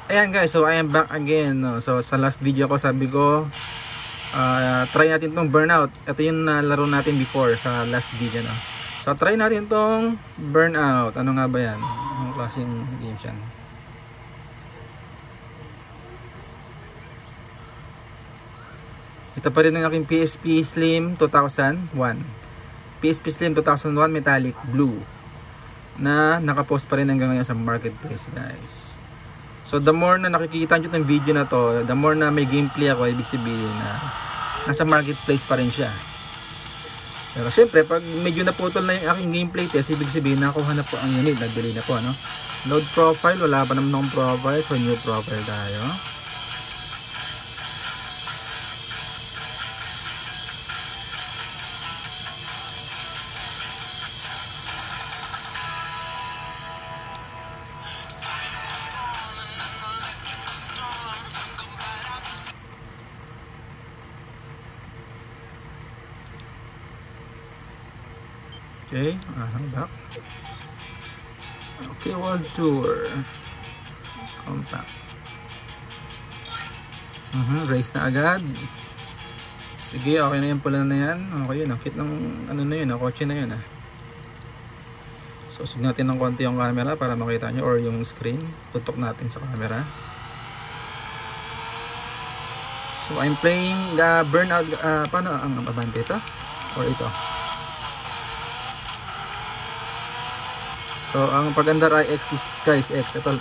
Ayan guys, so I am back again, no? So sa last video ko sabi ko try natin tong Burnout. Ito yung nalaro natin before sa last video, no? So try natin tong Burnout. Ano nga ba yan? Anong klaseng game yan? Ito pa rin ang aking PSP Slim 2001. PSP Slim 2001 metallic blue na nakapost pa rin hanggang ngayon sa marketplace, guys. So the more na nakikita nyo itong video na to, the more na may gameplay ako, ibig sabihin na nasa marketplace pa rin siya. Pero syempre, pag medyo naputol na yung aking gameplay test, ibig sabihin nakuha na po ang unit, nagbili na po, ano? Load profile, wala pa naman akong profile, so new profile tayo. Okay, back. Okay, world tour. Compact. Race na agad. Sige, okay na yan, pula na yan. Okay yun, kit ng ano na yun, kotse na yun. So, sig natin ng konti yung camera para makita nyo, or yung screen. Tutok natin sa camera. So, I'm playing the Burnout. Paano ang abante ito? Or ito? So, ang pag-andar ay X guys, X, ito.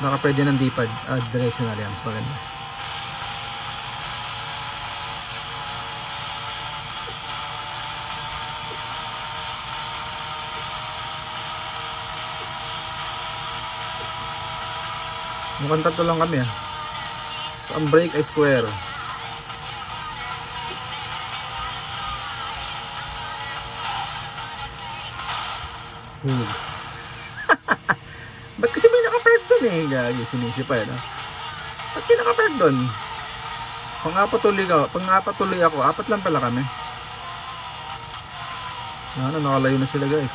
Baka pwede ng D-pad, directional yan, so maganda. Mukhang tatlo lang kami So, ang brake ay square. Ba't kasi may nakapark doon gagi, sinisi pa ba't may nakapark doon? Pang-apatuloy ako, apat lang pala kami. Nakalayo na sila, guys.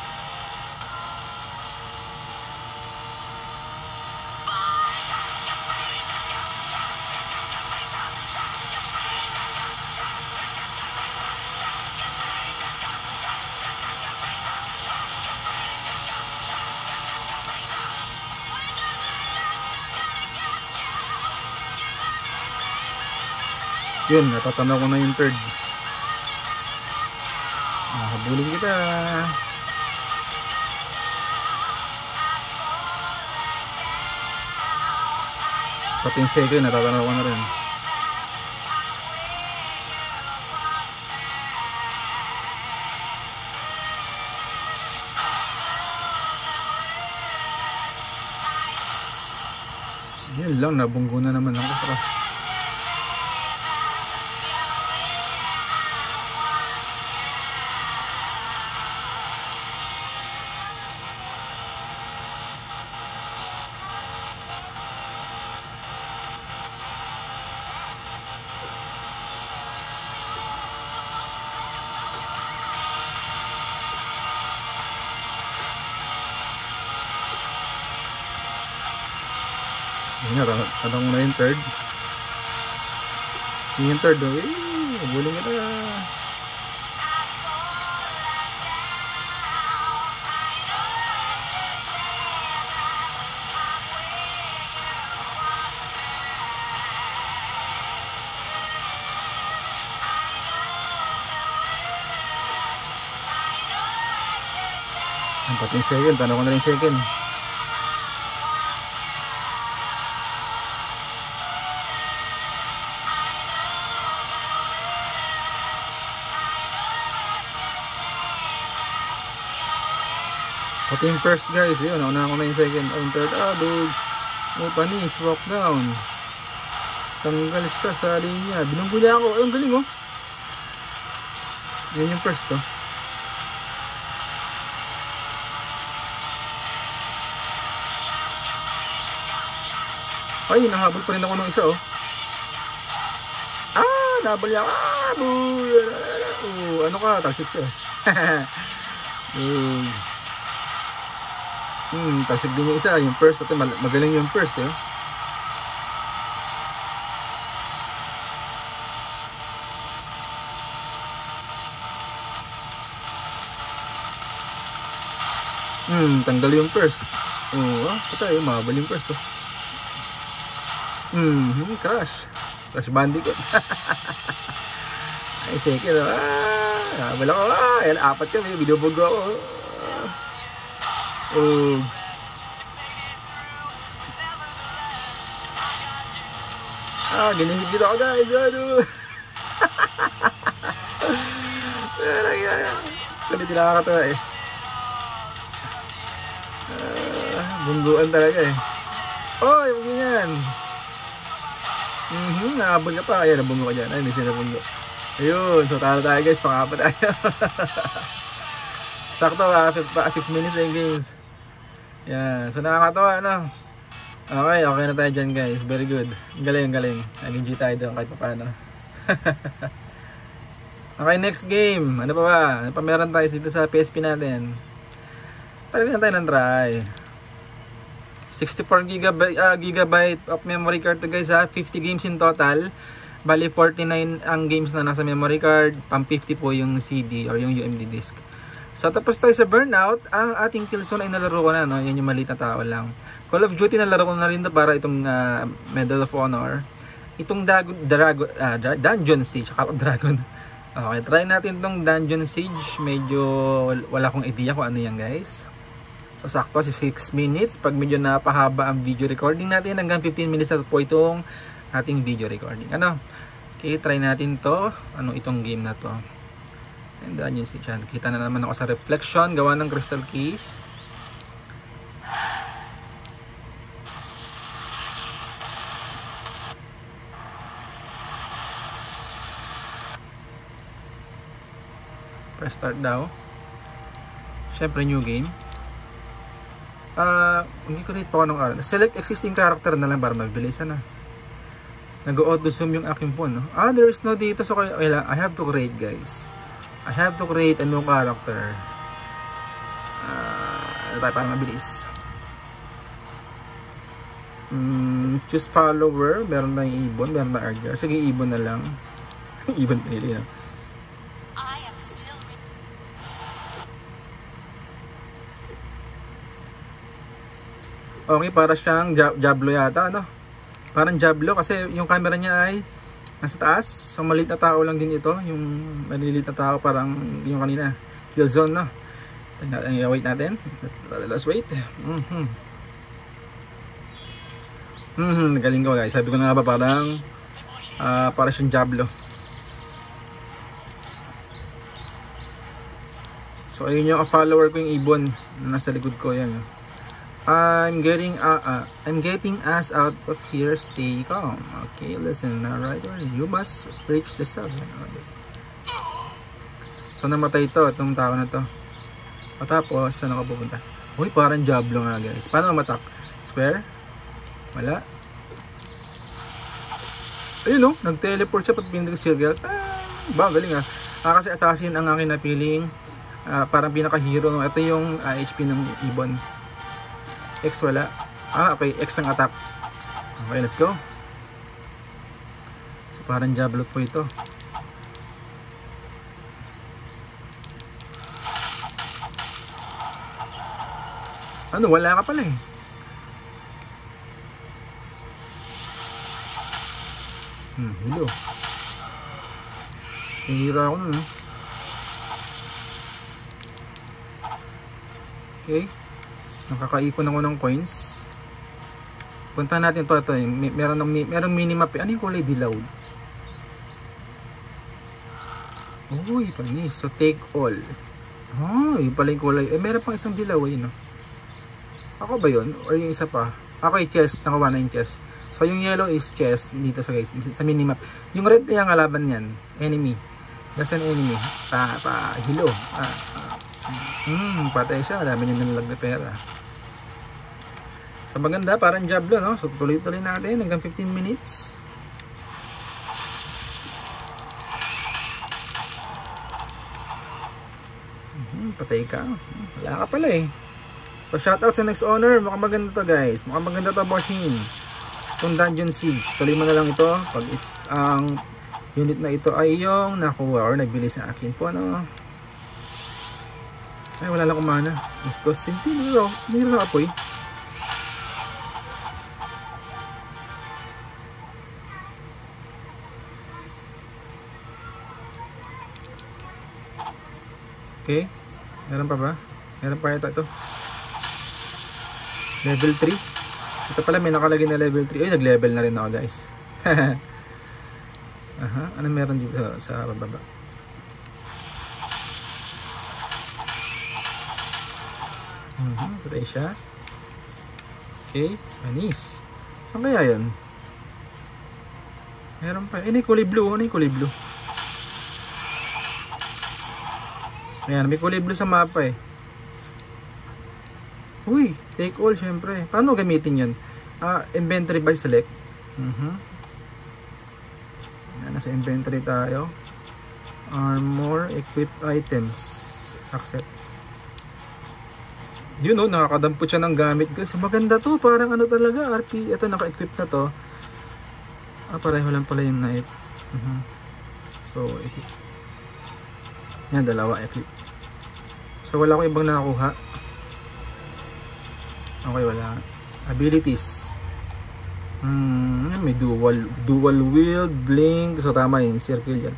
Yun, natatanaw ko na yung third. Habulin kita. Pati yung second, natatanaw ko na rin. Yan lang, nabunggo na naman ako sa tanong na yung third. Yung third, buling ito. Ang pati yung second, tanong ko na rin second. Pati yung first, guys, yun, nauna ko na yung second. Yung third, dude, panis, walk down, tanggal siya sa linya, binungguli ako, ang galing yun yung first ay, nahabol pa rin ako ng isa nahabol niya ako, ano ka, talsik ka Tasig din yung isa, yung first. Ito, magaling yung first eh. Tanggal yung first. Patay, mabal yung first. Crash. Crash Bandicoot. Ay, second. Nabal ako. Ayan, 4 kami. Binubog ako. Ginihid dito ako guys. Sabi din nakakatawa eh. Bungguan talaga eh. Yung ganyan. Nakabog ka pa. Ayan, nabunggo ka dyan. Ay, may sinabunggo. Ayun, so talo tayo guys. Pangapa tayo. Sakto, 6 minutes na yung games. Yan, so nakakatawa no. Okay na tayo dyan guys. Very good. Galing. Nag-enjoy tayo doon kahit paano. Okay, next game. Ano pa ba? Ano pa meron tayo dito sa PSP natin? Try tayo ng try. 64 GB of memory card to guys ha. 50 games in total. Bali 49 ang games na nasa memory card. Pang 50 po yung CD or yung UMD disc. So tapos tayo sa Burnout. Ang ating Killzone ay nalaro ko na no. Yan yung maliit na tao lang. Call of Duty nalaro ko na rin para itong Medal of Honor. Itong Dungeon Siege. Akala ko Dragon. Okay, try natin itong Dungeon Siege. Medyo wala akong idea kung ano yan guys. So sakto si 6 minutes. Pag medyo napahaba ang video recording natin, hanggang 15 minutes na po itong ating video recording. Okay, try natin to. Ano itong game na to? And then yun si Chan. Kita na naman ako sa reflection. Gawa ng crystal keys. Press start daw. Siyempre new game. Hindi ko dito anong select existing character na lang para mabilisan na. Nag-auto zoom yung aking phone no? There is no dito so I have to create guys. I have to create a new character. Ano tayo para mabilis? Choose follower. Meron na yung ibon, meron na arger. Sige, ibon na lang. Ibon pinili no? Okay, para siyang Diablo yata, ano? Parang Diablo kasi yung camera niya ay nasa taas. So maliit na tao lang din ito, yung maliliit na tao parang yung kanina, Killzone, no? Wait natin. Let's wait. Galing ko guys. Sabi ko na nga ba parang para siyang Diablo. So ayun yung follower ko yung ibon na nasa likod ko yan. I'm getting us out of here. Stay calm. Okay, listen. Alright, you must reach the sun. So namatay itong tao na to. O tapos saan ako pupunta? Uy, parang Diablo nga guys. Paano matak? Square? Wala. Ayun no, nag-teleport siya pag pinag circle. Galing ah. Kasi assassin ang aking napiling. Parang pinaka-hero. No? Ito yung HP ng ibon. X wala. Okay, X ang attack. Okay, let's go. So parang Diablo po ito. Ano, wala ka pala eh. Hello. Hihira ako nun. Okay. Nakakaipon ako ng coins. Puntahan natin to. Merong minimap. Ano yung kulay dilaw? Uy, panis. So take all. Yung pala yung kulay. Meron pang isang dilaw. No? Ako ba yun? Or yung isa pa? Ako yung chest. Nakuha na yung chest. So yung yellow is chest dito sa guys. Sa minimap. Yung red na yung kalaban yan. Enemy. That's an enemy. Hilo. Patay siya. Dami niya nalag na pera. So maganda, parang Diablo, no? So tuloy-tuloy natin hanggang 15 minutes. Patay ka. Wala ka pala eh. So shoutout sa next owner. Mukhang maganda to guys. Mukhang maganda to bossing. Itong Dungeon Siege. Tuloy mo na lang ito. Pag ang unit na ito ay yung nakuha or nagbili sa akin po. Ano? Ay wala lang kumana. Gusto. Sintiniro. Hindi na apoy. Okay. Meron pa ba? Meron pa yata ito. Level 3. Ito pala may nakalagay na level 3. Ay, nag-level na rin ako guys. Aha. Ano meron dito sa baba? Patay siya. Okay. Anis. Saan kaya yun? Meron pa. Ano yung kulay blue? Ano yung kulay blue? Ayan, may kulay blue sa mapa eh. Uy, take all syempre. Paano gamitin yun? Inventory by select. Ayan, nasa inventory tayo. Armor, equipped items. Accept. Yun o, nakakadampot siya ng gamit guys. Maganda to, parang ano talaga, RP. Ito, naka-equip na to. Pareho lang pala yung knife. So, equip. Yan, dalawa equip. So wala ko ibang nakakuha. Okay, wala. Abilities. May dual wield, blink. So tama yun, circle yan.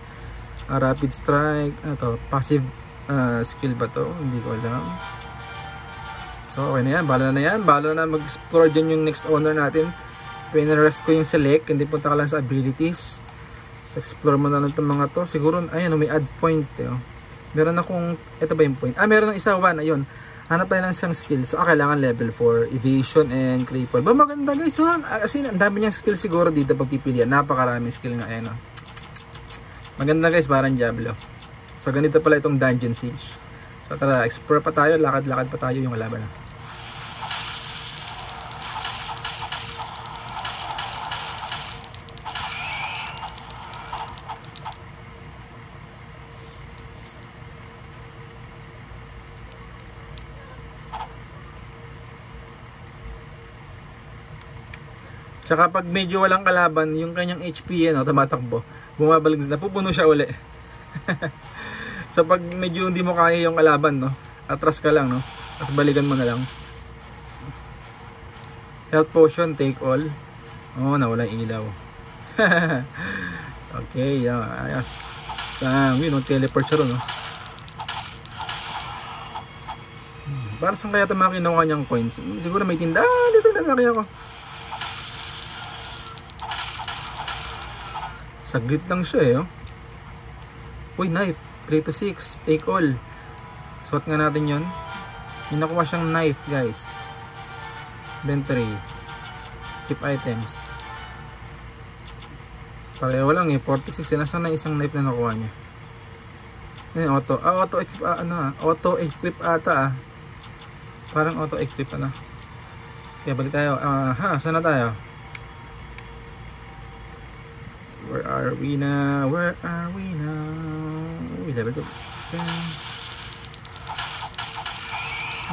Rapid strike. Ano to? Passive skill ba to? Hindi ko alam. So okay na yan, bala na yan. Bala na mag-explore dyan yung next owner natin. Pinarest ko yung select. Hindi punta ka lang sa abilities. So explore mo na lang itong mga to. Siguro, ayun, may add point eh. Meron akong, ito ba yung point? Meron ng isa, 1, ayun. Hanap tayo ng isang skill. So, kailangan level 4. Evasion and cripple. Ba, maganda guys. So, kasi ang dami niyang skill siguro dito pagpipilian. Napakaraming skill nga, ayun. Maganda guys, parang Diablo. So, ganito pala itong Dungeon Siege. So, tara, explore pa tayo. Lakad-lakad pa tayo yung laban. Tsaka pag medyo walang kalaban, yung kanyang HP tumatakbo, bumabalik na, pupuno siya uli. So pag medyo hindi mo kaya yung kalaban, no, atras ka lang, no, tapos balikan mo na lang. Health potion, take all. Oh, nawala yung ilaw. Okay, ayos. Yun, teleport siya ron, no. Para saan kaya ito makinuha kanyang coins? Siguro may tinda. Dito na nakaya ko. Saglit lang siya eh. Uy, knife. 3 to 6. Take all. Suot nga natin yun. May nakuha siyang knife guys. Inventory. Keep items. Pareho lang eh. 46. Nasaan na isang knife na nakuha niya? Yan, auto. Auto equip. Auto equip ata. Parang auto equip Kaya balik tayo. Saan na tayo? Where are we now? Where are we now? Uy, level 2.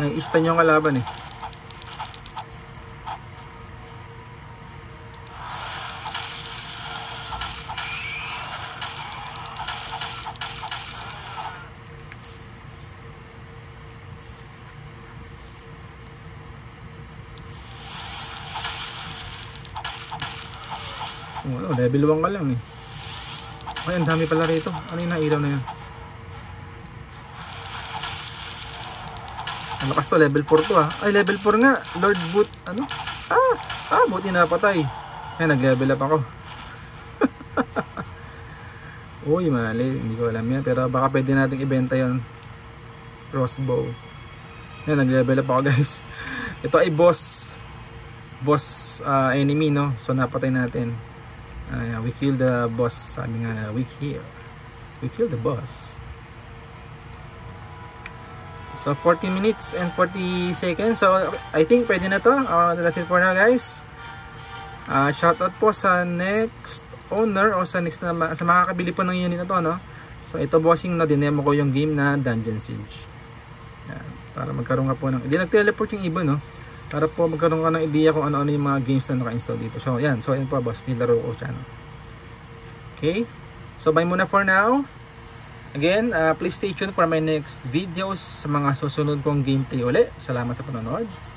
Ay, istan yung kalaban eh. Level 1 ka lang eh. Ay, ang dami pala rito. Ano yung nailaw na yan? Ang lakas to, level 4 to Ay, level 4 nga. Lord Boot, buti napatay. Ay, nag-level up ako. Uy, mali. Hindi ko alam yan. Pero baka pwede natin ibenta yon. Crossbow. Yan, nag-level up ako guys. Ito ay boss enemy, no? So, napatay natin. We kill the boss. Sabi nga, we kill the boss. So 40 minutes and 40 seconds. So I think pwede na to. That's it for now guys. Shoutout po sa next owner o sa next na sa makakabili po ng unit na to, no? So ito bossing na dinemo ko yung game na Dungeon Siege. Yan. Para magkaroon ka po ng, hindi nag-teleport yung ibon, no? Para po magkaroon ka ng idea kung ano-ano yung mga games na naka-install dito. So, yan. So, yan po, boss. Nilaro ko siya, no? Okay. So, bye muna for now. Again, please stay tuned for my next videos sa mga susunod kong gameplay uli. Salamat sa panonood.